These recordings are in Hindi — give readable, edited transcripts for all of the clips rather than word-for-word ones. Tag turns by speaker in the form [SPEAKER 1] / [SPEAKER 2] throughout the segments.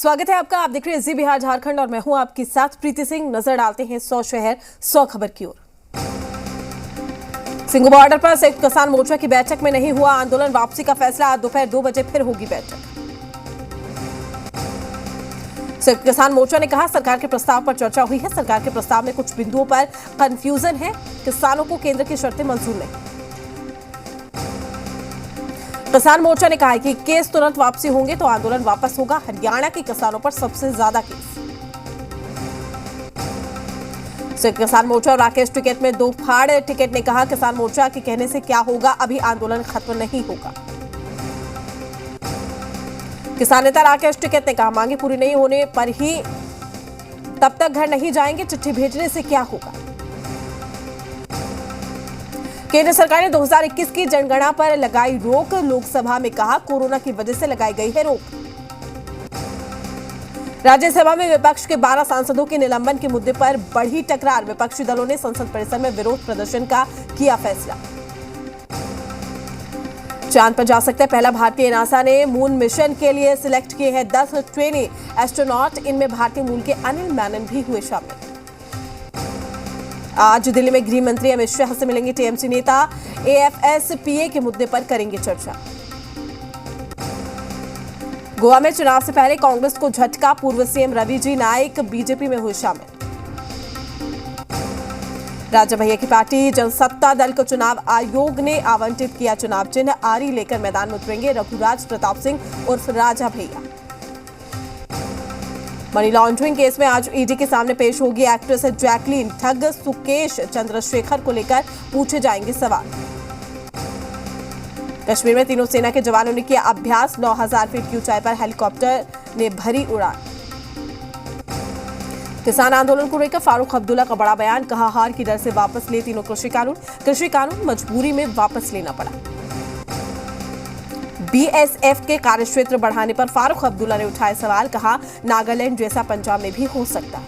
[SPEAKER 1] स्वागत है आपका। आप देख रहे हैं जी बिहार झारखंड और मैं हूं आपके साथ प्रीति सिंह। नजर डालते हैं 100 शहर 100 खबर की ओर। सिंघू बॉर्डर पर संयुक्त किसान मोर्चा की बैठक में नहीं हुआ आंदोलन, वापसी का फैसला। आज दोपहर 2 बजे फिर होगी बैठक। संयुक्त किसान मोर्चा ने कहा सरकार के प्रस्ताव पर चर्चा हुई है, सरकार के प्रस्ताव में कुछ बिंदुओं पर कंफ्यूजन है, किसानों को केंद्र की शर्तें मंजूर नहीं। किसान मोर्चा ने कहा है कि केस तुरंत वापसी होंगे तो आंदोलन वापस होगा। हरियाणा के किसानों पर सबसे ज्यादा केस। संयुक्त किसान मोर्चा और राकेश टिकैत में दो फाड़। टिकैत ने कहा किसान मोर्चा के कहने से क्या होगा, अभी आंदोलन खत्म नहीं होगा। किसान नेता राकेश टिकैत ने कहा मांगे पूरी नहीं होने पर ही तब तक घर नहीं जाएंगे, चिट्ठी भेजने से क्या होगा। केंद्र सरकार ने 2021 की जनगणना पर लगाई रोक। लोकसभा में कहा कोरोना की वजह से लगाई गई है रोक। राज्यसभा में विपक्ष के 12 सांसदों के निलंबन के मुद्दे पर बढ़ी टकरार। विपक्षी दलों ने संसद परिसर में विरोध प्रदर्शन का किया फैसला। चांद पर जा सकता है पहला भारतीय। नासा ने मून मिशन के लिए सिलेक्ट किए हैं 10 ट्रेनी एस्ट्रोनॉट। इनमें भारतीय मूल के अनिल मेनन भी हुए शामिल। आज दिल्ली में गृह मंत्री अमित शाह से मिलेंगे टीएमसी नेता। एएफएसपीए के मुद्दे पर करेंगे चर्चा। गोवा में चुनाव से पहले कांग्रेस को झटका। पूर्व सीएम रवि जी नाइक बीजेपी में हुए शामिल। राजा भैया की पार्टी जनसत्ता दल को चुनाव आयोग ने आवंटित किया चुनाव चिन्ह। आरी लेकर मैदान में उतरेंगे रघुराज प्रताप सिंह उर्फ राजा भैया। मनी लॉन्ड्रिंग केस में आज ईडी के सामने पेश होगी एक्ट्रेस जैकलीन। ठग सुकेश चंद्रशेखर को लेकर पूछे जाएंगे सवाल। कश्मीर में तीनों सेना के जवानों ने किया अभ्यास। 9000 फीट की ऊंचाई पर हेलीकॉप्टर ने भरी उड़ान। किसान आंदोलन को लेकर फारूक अब्दुल्ला का बड़ा बयान। कहा हार की डर से वापस लिए तीनों कृषि कानून मजबूरी में वापस लेना पड़ा। बीएसएफ के कार्यक्षेत्र बढ़ाने पर फारूक अब्दुल्ला ने उठाए सवाल। कहा नागालैंड जैसा पंजाब में भी हो सकता है।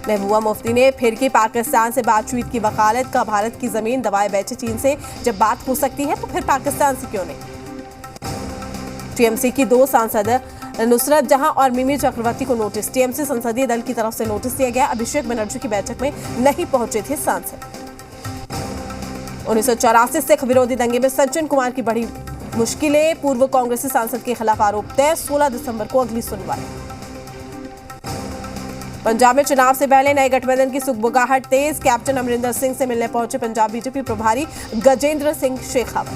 [SPEAKER 1] महबूबा मुफ्ती ने फिर की पाकिस्तान से बातचीत की वकालत। का भारत की जमीन दबाए बैठे चीन से जब बात हो सकती है तो फिर पाकिस्तान से क्यों नहीं। टीएमसी की 2 सांसद नुसरत जहां और मिमी चक्रवर्ती को नोटिस। टीएमसी संसदीय दल की तरफ से नोटिस दिया गया। अभिषेक बनर्जी की बैठक में नहीं पहुंचे थे सांसद। 1984 सिख विरोधी दंगे में सज्जन कुमार की बड़ी मुश्किलें। पूर्व कांग्रेसी सांसद के खिलाफ आरोप तय। 16 दिसंबर को अगली सुनवाई। पंजाब में चुनाव से पहले नए गठबंधन की सुगबुगाहट तेज। कैप्टन अमरिंदर सिंह से मिलने पहुंचे पंजाब बीजेपी प्रभारी गजेंद्र सिंह शेखावत।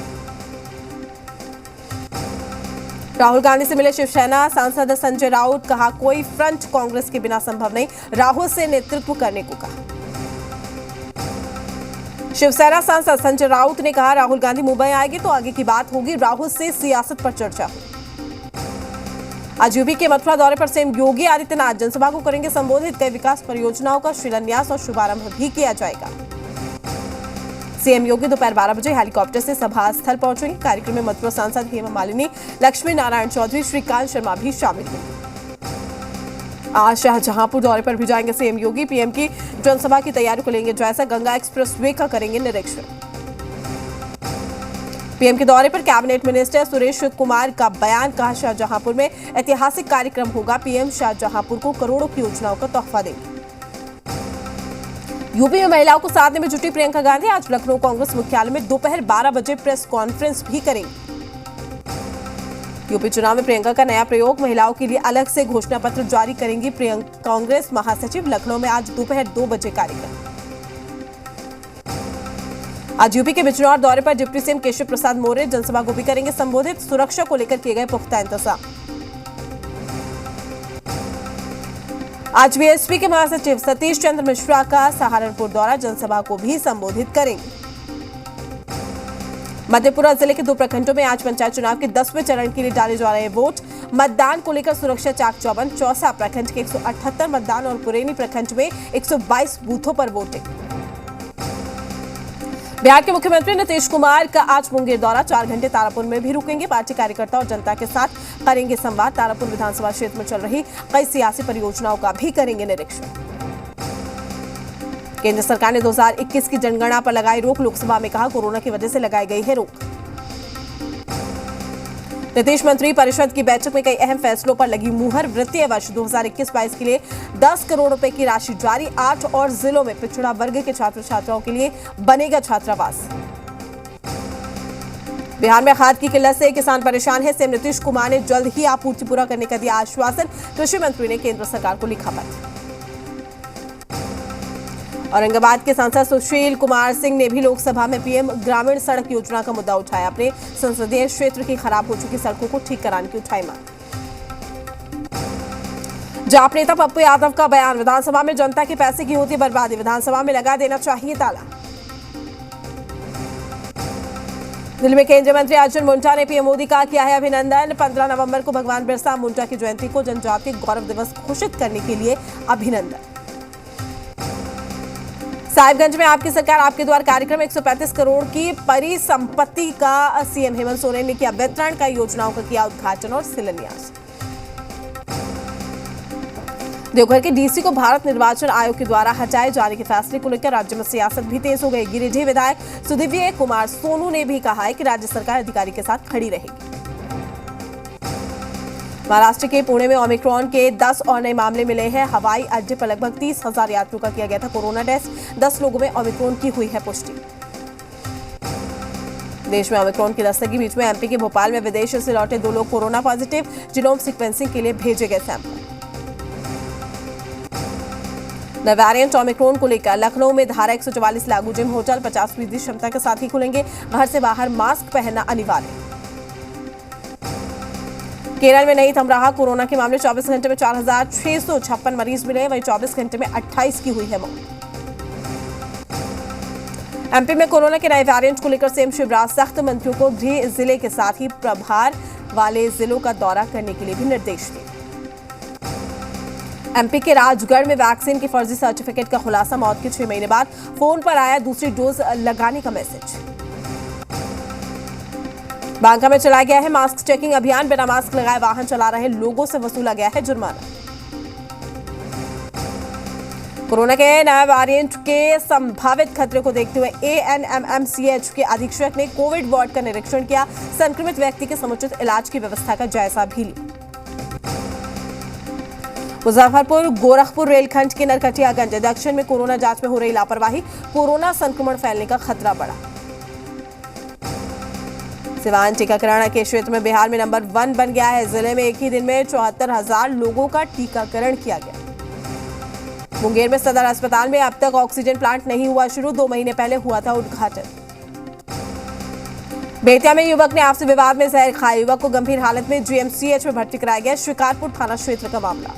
[SPEAKER 1] राहुल गांधी से मिले शिवसेना सांसद संजय राउत। कहा कोई फ्रंट कांग्रेस के बिना संभव नहीं। राहुल से नेतृत्व करने को कहा। शिवसेना सांसद संजय राउत ने कहा राहुल गांधी मुंबई आएंगे तो आगे की बात होगी। राहुल से सियासत पर चर्चा हो। आज यूपी के मथुरा दौरे पर सीएम योगी आदित्यनाथ जनसभा को करेंगे संबोधित। कई विकास परियोजनाओं का शिलान्यास और शुभारंभ भी किया जाएगा। सीएम योगी दोपहर 12 बजे हेलीकॉप्टर से सभा स्थल पहुंचेंगे। कार्यक्रम में मथुरा सांसद हेमा मालिनी, लक्ष्मी नारायण चौधरी, श्रीकांत शर्मा भी शामिल होंगे। आज शाहजहांपुर दौरे पर भी जाएंगे सीएम योगी। पीएम की जनसभा की तैयारी को लेंगे जायजा। गंगा एक्सप्रेसवे का करेंगे निरीक्षण। पीएम के दौरे पर कैबिनेट मिनिस्टर सुरेश कुमार का बयान। कहा शाहजहांपुर में ऐतिहासिक कार्यक्रम होगा। पीएम शाहजहांपुर को करोड़ों की योजनाओं का तोहफा देंगे। यूपी में महिलाओं को साधने में जुटी प्रियंका गांधी। आज लखनऊ कांग्रेस मुख्यालय में दोपहर 12 बजे प्रेस कॉन्फ्रेंस भी करेंगी। यूपी चुनाव में प्रियंका का नया प्रयोग। महिलाओं के लिए अलग से घोषणा पत्र जारी करेंगी प्रियंका। कांग्रेस महासचिव लखनऊ में आज दोपहर 2 बजे कार्यक्रम। आज यूपी के बिजनौर दौरे पर डिप्टी सीएम केशव प्रसाद मौर्य जनसभा को भी करेंगे संबोधित। सुरक्षा को लेकर किए गए पुख्ता इंतजाम। आज बीएसपी के महासचिव सतीश चंद्र मिश्रा का सहारनपुर दौरा। जनसभा को भी संबोधित करेंगे। मधेपुरा जिले के 2 प्रखंडों में आज पंचायत चुनाव के 10वें चरण के लिए डाले जा रहे वोट। मतदान को लेकर सुरक्षा चाक चौबंद। चौसा प्रखंड के 178 मतदान और पुरैनी प्रखंड में 122 बूथों पर वोटिंग। बिहार के मुख्यमंत्री नीतीश कुमार का आज मुंगेर दौरा। 4 घंटे तारापुर में भी रुकेंगे। पार्टी कार्यकर्ता और जनता के साथ करेंगे संवाद। तारापुर विधानसभा क्षेत्र में चल रही कई सियासी परियोजनाओं का भी करेंगे निरीक्षण। केंद्र सरकार ने 2021 की जनगणना पर लगाई रोक। लोकसभा में कहा कोरोना की वजह से लगाई गई है रोक। नीतीश मंत्री परिषद की बैठक में कई अहम फैसलों पर लगी मुहर। वित्तीय वर्ष 2021-22 के लिए 10 करोड़ रुपए की राशि जारी। 8 और जिलों में पिछड़ा वर्ग के छात्र छात्राओं के लिए बनेगा छात्रावास। बिहार में खाद की किल्लत से किसान परेशान है। सीएम नीतीश कुमार ने जल्द ही आपूर्ति पूरा करने का दिया आश्वासन। कृषि मंत्री ने केंद्र सरकार को लिखा पत्र। औरंगाबाद के सांसद सुशील कुमार सिंह ने भी लोकसभा में पीएम ग्रामीण सड़क योजना का मुद्दा उठाया। अपने संसदीय क्षेत्र की खराब हो चुकी सड़कों को ठीक कराने की उठाई मांग। जाप नेता पप्पू यादव का बयान। विधानसभा में जनता के पैसे की होती बर्बादी, विधानसभा में लगा देना चाहिए ताला। दिल्ली में केंद्रीय मंत्री अर्जुन मुंडा ने पीएम मोदी का किया है अभिनंदन। 15 नवंबर को भगवान बिरसा मुंडा की जयंती को जनजातीय गौरव दिवस घोषित करने के लिए अभिनंदन। साहिबगंज में आपकी सरकार आपके द्वार कार्यक्रम 135 करोड़ की परिसंपत्ति का सीएम हेमंत सोरेन ने किया वितरण। कई योजनाओं का किया उद्घाटन और शिलान्यास। देवघर के डीसी को भारत निर्वाचन आयोग के द्वारा हटाए जाने के फैसले को लेकर राज्य में सियासत भी तेज हो गई। गिरिडीह विधायक सुदीव्य कुमार सोनू ने भी कहा है कि राज्य सरकार अधिकारी के साथ खड़ी रहेगी। महाराष्ट्र के पुणे में ओमिक्रॉन के 10 और नए मामले मिले हैं। हवाई अड्डे पर लगभग 30,000 यात्रियों का किया गया था कोरोना टेस्ट। 10 लोगों में ओमिक्रॉन की हुई है पुष्टि। देश में ओमिक्रॉन की दस्तक के बीच में एमपी के भोपाल में विदेश से लौटे 2 लोग कोरोना पॉजिटिव। जीनोम सीक्वेंसिंग के लिए भेजे गए सैंपल। नए वेरिएंट ओमिक्रॉन को लेकर लखनऊ में धारा 144 लागू। जिम होटल 50% क्षमता के साथ ही खुलेंगे। घर से बाहर मास्क पहनना अनिवार्य। केरल में नहीं थम रहा कोरोना के मामले। 24 घंटे में 4,656 मरीज मिले। वहीं 24 घंटे में 28 की हुई है मौत। एमपी में कोरोना के नए वेरिएंट को लेकर सीएम शिवराज सख्त। मंत्रियों को गृह जिले के साथ ही प्रभार वाले जिलों का दौरा करने के लिए भी निर्देश दिए। एमपी के राजगढ़ में वैक्सीन की फर्जी सर्टिफिकेट का खुलासा। मौत के 6 महीने बाद फोन पर आया दूसरी डोज लगाने का मैसेज। बांका में चलाया गया है मास्क चेकिंग अभियान। बिना मास्क लगाए वाहन चला रहे लोगों से वसूला गया है जुर्माना। कोरोना के नए वेरिएंट के संभावित खतरे को देखते हुए एएनएमएमसीएच के अधीक्षक ने कोविड वार्ड का निरीक्षण किया। संक्रमित व्यक्ति के समुचित इलाज की व्यवस्था का जायजा भी लिया। मुजफ्फरपुर गोरखपुर रेलखंड के नरकटियागंज दक्षिण में कोरोना जांच में हो रही लापरवाही। कोरोना संक्रमण फैलने का खतरा बढ़ा। सिवान टीकाकरण के क्षेत्र में बिहार में नंबर 1 बन गया है। जिले में एक ही दिन में 74,000 लोगों का टीकाकरण किया गया। मुंगेर में सदर अस्पताल में अब तक ऑक्सीजन प्लांट नहीं हुआ शुरू। 2 महीने पहले हुआ था उद्घाटन। बेतिया में युवक ने आपसी विवाद में जहर खाया। युवक को गंभीर हालत में जीएमसीएच में भर्ती कराया गया। शिकारपुर थाना क्षेत्र का मामला।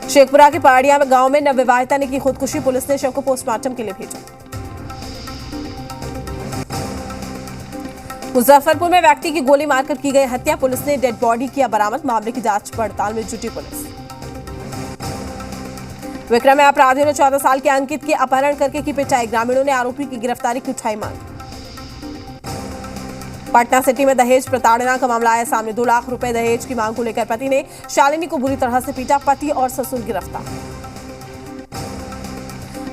[SPEAKER 1] शेखपुरा के पहाड़िया गांव में नवविवाहिता ने की खुदकुशी। पुलिस ने शव को पोस्टमार्टम के लिए भेजा। मुजफ्फरपुर में व्यक्ति की गोली मारकर की गई हत्या। पुलिस ने डेड बॉडी किया बरामद। मामले की जांच पड़ताल में जुटी पुलिस। विक्रम में अपराधियों ने 14 साल के अंकित की अपहरण करके की पिटाई। ग्रामीणों ने आरोपी की गिरफ्तारी की उठाई मांग। पटना सिटी में दहेज प्रताड़ना का मामला आया सामने। 2 लाख रुपए दहेज की मांग को लेकर पति ने शालिनी को बुरी तरह से पीटा। पति और ससुर गिरफ्तार।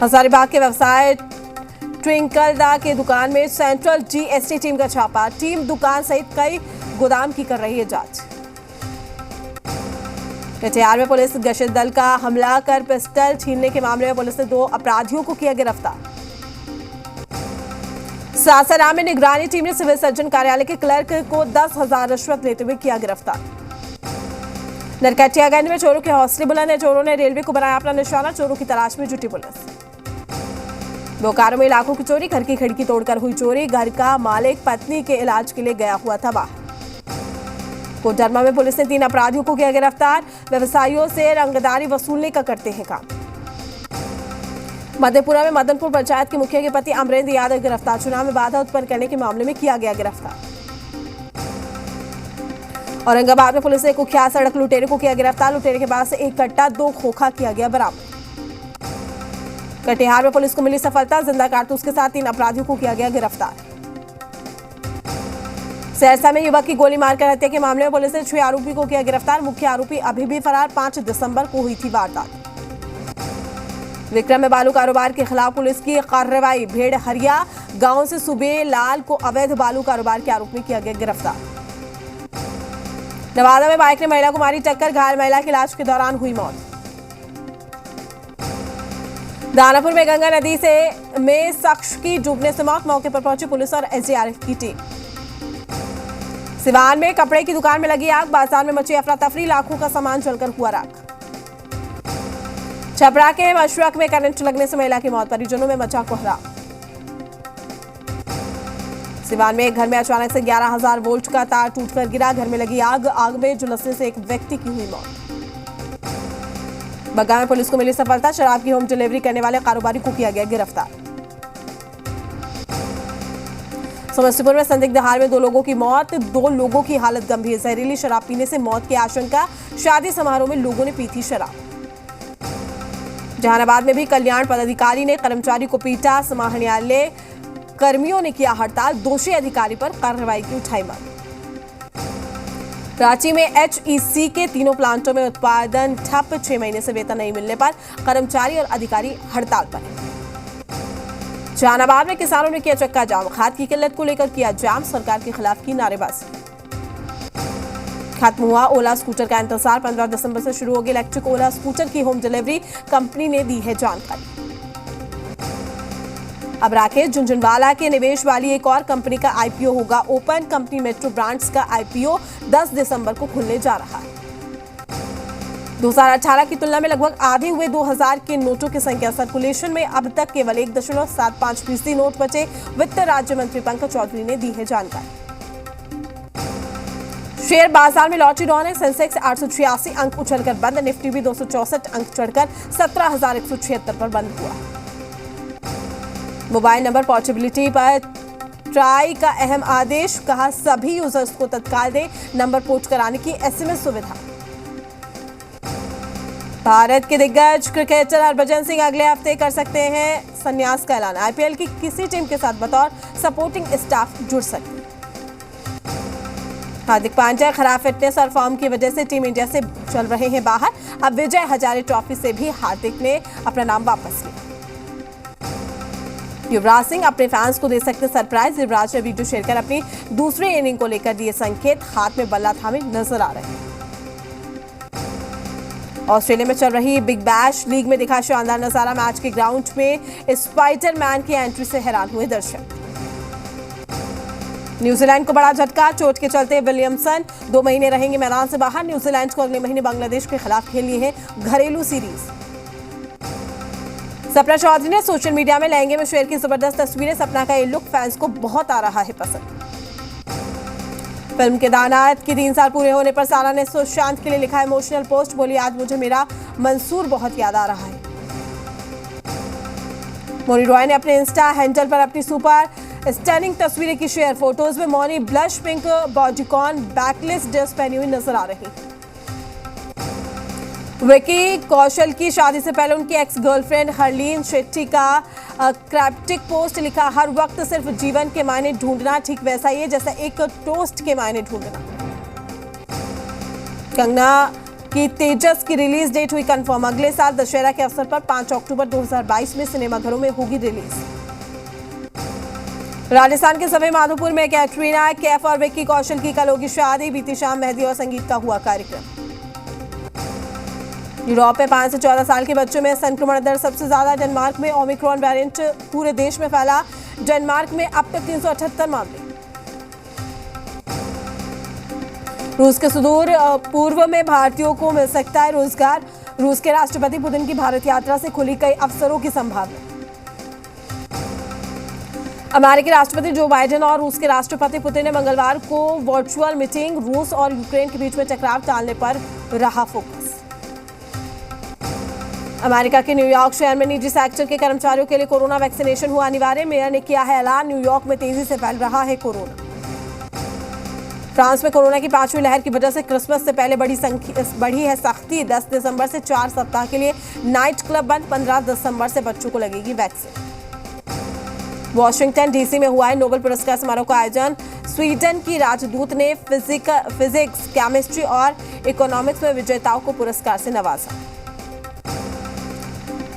[SPEAKER 1] हजारीबाग के व्यवसाय ट्विंकल दा के दुकान में सेंट्रल जीएसटी टीम का छापा। टीम दुकान सहित कई गोदाम की कर रही है जांच। कटिहार में पुलिस गश्त दल का हमला कर पिस्टल छीनने के मामले में पुलिस ने 2 अपराधियों को किया गिरफ्तार। सासाराम में निगरानी टीम ने सिविल सर्जन कार्यालय के क्लर्क को 10,000 रिश्वत लेते हुए किया गिरफ्तार। नरकटियागंज में चोरों के हौसले बुलंद है। चोरों ने रेलवे को बनाया अपना निशाना। चोरों की तलाश में जुटी पुलिस। बोकारो में लाखों की चोरी। घर की खिड़की तोड़कर हुई चोरी। घर का मालिक पत्नी के इलाज के लिए गया हुआ था बाहर। कोडरमा में पुलिस ने 3 अपराधियों को किया गिरफ्तार। व्यवसायियों से रंगदारी वसूलने का करते हैं काम। मधेपुरा में मदनपुर पंचायत के मुखिया के पति अमरेंद्र यादव गिरफ्तार। चुनाव में बाधा उत्पन्न करने के मामले में किया गया गिरफ्तार। औरंगाबाद में पुलिस ने कुख्यात सड़क लुटेरे को किया गिरफ्तार। लुटेरे के पास से 1 कट्टा 2 खोखा किया गया बरामद। कटिहार में पुलिस को मिली सफलता। जिंदा कारतूस के साथ 3 अपराधियों को किया गया गिरफ्तार। सहरसा में युवक की गोली मारकर हत्या के मामले में पुलिस ने 6 आरोपी को किया गिरफ्तार। मुख्य आरोपी अभी भी फरार। 5 दिसंबर को हुई थी वारदात। विक्रम में बालू कारोबार के खिलाफ पुलिस की कार्रवाई। भेड़हरिया गांव से सुबह लाल को अवैध बालू कारोबार के आरोप में किया गया गिरफ्तार। नवादा में बाइक ने महिला को मारी टक्कर, घायल महिला की इलाज के दौरान हुई मौत। दानापुर में गंगा नदी में शख्स की डूबने से मौत, मौके पर पहुंची पुलिस और एसडीआरएफ की टीम। सिवान में कपड़े की दुकान में लगी आग, बाजार में मची अफरा तफरी, लाखों का सामान जलकर हुआ राख। छपरा के मशरक में करंट लगने से महिला की मौत, परिजनों में मचा कोहराम। सिवान में एक घर में अचानक से 11,000 वोल्ट का तार टूटकर गिरा, घर में लगी आग में झुलसने से एक व्यक्ति की हुई मौत। बग्गा में पुलिस को मिली सफलता, शराब की होम डिलीवरी करने वाले कारोबारी को किया गया गिरफ्तार। समस्तीपुर में संदिग्ध हाल में 2 लोगों की मौत, 2 लोगों की हालत गंभीर, जहरीली शराब पीने से मौत की आशंका, शादी समारोह में लोगों ने पी थी शराब। जहानाबाद में भी कल्याण पदाधिकारी ने कर्मचारी को पीटा, समाहरणालय कर्मियों ने किया हड़ताल, दोषी अधिकारी पर कार्रवाई की उठाई मांग। रांची में HEC के तीनों प्लांटों में उत्पादन ठप, 6 महीने से वेतन नहीं मिलने पर कर्मचारी और अधिकारी हड़ताल पर। जहानाबाद में किसानों ने किया चक्का जाम, खाद की किल्लत को लेकर किया जाम, सरकार के खिलाफ की नारेबाजी। खत्म हुआ ओला स्कूटर का इंतजार, 15 दिसंबर से शुरू होगी इलेक्ट्रिक ओला स्कूटर की होम डिलीवरी, कंपनी ने दी है जानकारी। अब राकेश झुंझुनवाला के निवेश वाली एक और कंपनी का IPO होगा ओपन, कंपनी मेट्रो ब्रांड्स का IPO 10 दिसंबर को खुलने जा रहा है। 2018 की तुलना में लगभग आधे हुए 2000 के नोटों की संख्या, सर्कुलेशन में अब तक केवल 1.75% नोट बचे, वित्त राज्य मंत्री पंकज चौधरी ने दी है जानकारी। शेयर बाजार में लॉटरी रौनक, सेंसेक्स 886 अंक उछलकर बंद, निफ्टी भी 264 अंक चढ़कर 17,176 पर बंद हुआ। मोबाइल नंबर पोर्टेबिलिटी पर ट्राई का अहम आदेश, कहा सभी यूजर्स को तत्काल दें नंबर पोर्ट कराने की SMS सुविधा। भारत के दिग्गज क्रिकेटर हरभजन सिंह अगले हफ्ते कर सकते हैं संन्यास का ऐलान, IPL की किसी टीम के साथ बतौर सपोर्टिंग स्टाफ जुड़ सकते हैं। हार्दिक पांड्या खराब फिटनेस और फॉर्म की वजह से टीम इंडिया से चल रहे हैं बाहर, अब विजय हजारे ट्रॉफी से भी हार्दिक ने अपना नाम वापस लिया। युवराज सिंह अपने फैंस को दे सकते सरप्राइज, युवराज ने वीडियो शेयर कर अपनी दूसरी इनिंग को लेकर दिए संकेत, हाथ में बल्ला थामे नजर आ रहे हैं। ऑस्ट्रेलिया में चल रही बिग बैश लीग में दिखा शानदार नजारा, मैच के ग्राउंड में स्पाइडरमैन की एंट्री से हैरान हुए दर्शक। न्यूजीलैंड को बड़ा झटका, चोट के चलते विलियमसन 2 महीने रहेंगे मैदान से बाहर। न्यूजीलैंड को अगले महीने बांग्लादेश के खिलाफ खेलनी है घरेलू सीरीज। सपना चौधरी ने सोशल मीडिया में लहंगे में शेयर की जबरदस्त तस्वीरें, सपना का ये लुक फैंस को बहुत आ रहा है पसंद। फिल्म केदारनाथ के 3 साल पूरे होने पर सारा ने सुशांत के लिए लिखा इमोशनल पोस्ट, बोली आज मुझे मेरा मंसूर बहुत याद आ रहा है। मौनी रॉय ने अपने इंस्टा हैंडल पर अपनी सुपर स्टनिंग तस्वीरें की शेयर, फोटोज में Mouni blush pink bodycon backless dress पहनी हुई नजर आ रही। विकी कौशल की शादी से पहले उनकी एक्स गर्लफ्रेंड हरलीन शेट्टी का क्रिप्टिक पोस्ट लिखा, हर वक्त सिर्फ जीवन के मायने ढूंढना ठीक वैसा ही है जैसा एक टोस्ट के मायने ढूंढना। कंगना की तेजस की रिलीज डेट हुई कंफर्म, अगले साल दशहरा के अवसर पर 5 अक्टूबर 2022 में सिनेमाघरों में होगी रिलीज। राजस्थान के सवाई माधोपुर में कैटरीना कैफ और विक्की कौशल की कल होगी शादी, बीती शाम मेहंदी और संगीत का हुआ कार्यक्रम। यूरोप में 5 से 14 साल के बच्चों में संक्रमण दर सबसे ज्यादा, डेनमार्क में ओमिक्रॉन वेरिएंट पूरे देश में फैला, डेनमार्क में अब तक 378 मामले। रूस के सुदूर पूर्व में भारतीयों को मिल सकता है रोजगार, रूस के राष्ट्रपति पुतिन की भारत यात्रा से खुली कई अवसरों की संभावना। अमेरिकी राष्ट्रपति जो बाइडेन और रूस के राष्ट्रपति पुतिन ने मंगलवार को वर्चुअल मीटिंग, रूस और यूक्रेन के बीच में टकराव टालने पर रहा फोकस। अमेरिका के न्यूयॉर्क शहर में निजी सेक्टर के कर्मचारियों के लिए कोरोना वैक्सीनेशन हुआ अनिवार्य, मेयर ने किया है ऐलान, न्यूयॉर्क में तेजी से फैल रहा है कोरोना। फ्रांस में कोरोना की 5वीं लहर की वजह से क्रिसमस से पहले बढ़ी है सख्ती, 10 दिसंबर से 4 सप्ताह के लिए नाइट क्लब बंद, 15 दिसंबर से बच्चों को लगेगी वैक्सीन। वॉशिंगटन डीसी में हुआ है नोबेल पुरस्कार समारोह का आयोजन, स्वीडन की राजदूत ने फिजिक्स, केमिस्ट्री और इकोनॉमिक्स में विजेताओं को पुरस्कार से नवाजा।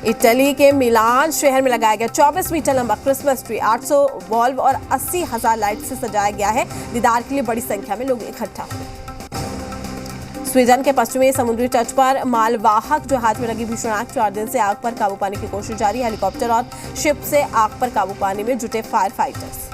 [SPEAKER 1] इटली के मिलान शहर में लगाया गया 24 मीटर लंबा क्रिसमस ट्री, 800 बल्ब और 80,000 लाइट से सजाया गया है। दीदार के लिए बड़ी संख्या में लोग इकट्ठा हुए। स्वीडन के पश्चिमी समुद्री तट पर मालवाहक जहाज में लगी भीषण आग, 4 दिन से आग पर काबू पाने की कोशिश जारी। हेलीकॉप्टर और शिप से आग पर काबू पाने में जुटे फायर फाइटर्स।